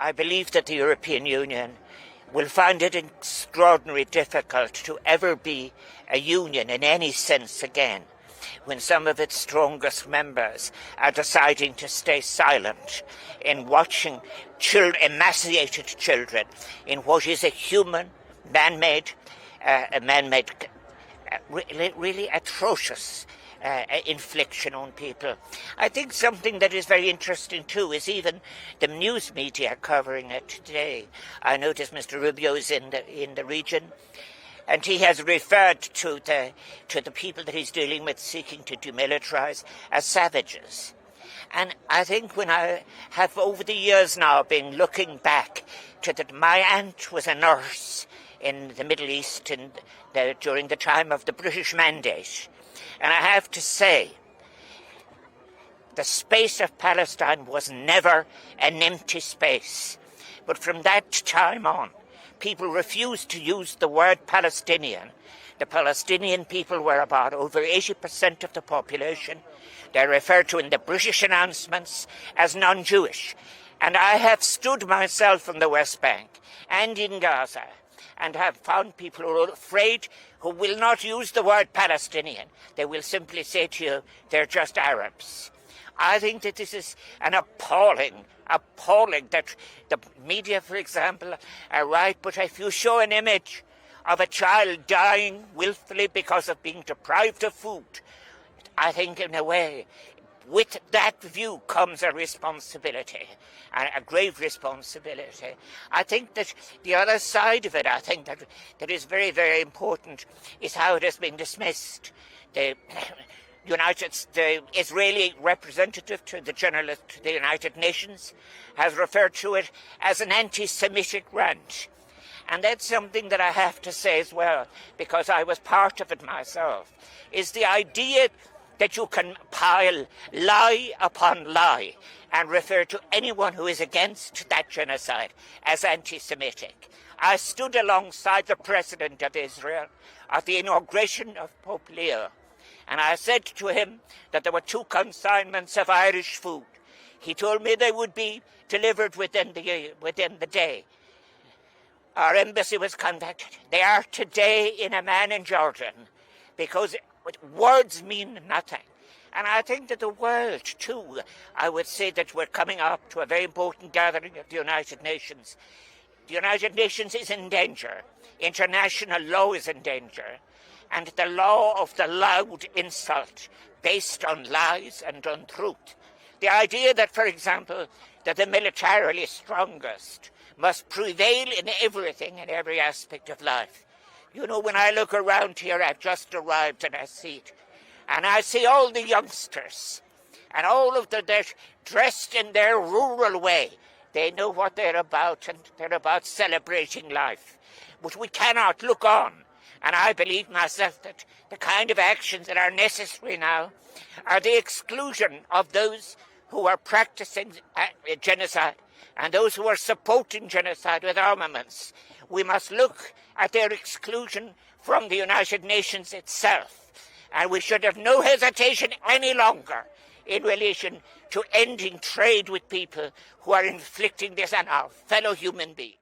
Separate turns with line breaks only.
I believe that the European Union will find it extraordinarily difficult to ever be a union in any sense again, when some of its strongest members are deciding to stay silent in watching emaciated children in what is a human, man-made, really atrocious infliction on people. I think something that is very interesting too is even the news media covering it today. I noticed Mr. Rubio is in the region, and he has referred to the people that he's dealing with seeking to demilitarize as savages. And I think when I have over the years now been looking back to that, my aunt was a nurse in the Middle East during the time of the British Mandate. And I have to say, the space of Palestine was never an empty space. But from that time on, people refused to use the word Palestinian. The Palestinian people were about over 80% of the population. They're referred to in the British announcements as non-Jewish. And I have stood myself in the West Bank and in Gaza and have found people who are afraid, who will not use the word Palestinian. They will simply say to you, they're just Arabs. I think that this is an appalling that the media, for example, are right, but if you show an image of a child dying willfully because of being deprived of food, I think in a way, with that view comes a responsibility, a grave responsibility. I think that the other side of it, I think that is very, very important, is how it has been dismissed. The Israeli representative to the United Nations has referred to it as an anti-Semitic rant. And that's something that I have to say as well, because I was part of it myself, is the idea that you can pile lie upon lie and refer to anyone who is against that genocide as anti-Semitic. I stood alongside the President of Israel at the inauguration of Pope Leo, and I said to him that there were 2 consignments of Irish food. He told me they would be delivered within the day. Our embassy was contacted. They are today in Amman in Jordan, because words mean nothing. And I think that the world, too, I would say that we're coming up to a very important gathering of the United Nations. The United Nations is in danger. International law is in danger. And the law of the loud insult based on lies and untruth. The idea that, for example, that the militarily strongest must prevail in everything, in every aspect of life. You know, when I look around here, I've just arrived and I see it. And I see all the youngsters and all of they're dressed in their rural way. They know what they're about, and they're about celebrating life. But we cannot look on. And I believe myself that the kind of actions that are necessary now are the exclusion of those who are practicing genocide and those who are supporting genocide with armaments. We must look at their exclusion from the United Nations itself. And we should have no hesitation any longer in relation to ending trade with people who are inflicting this on our fellow human beings.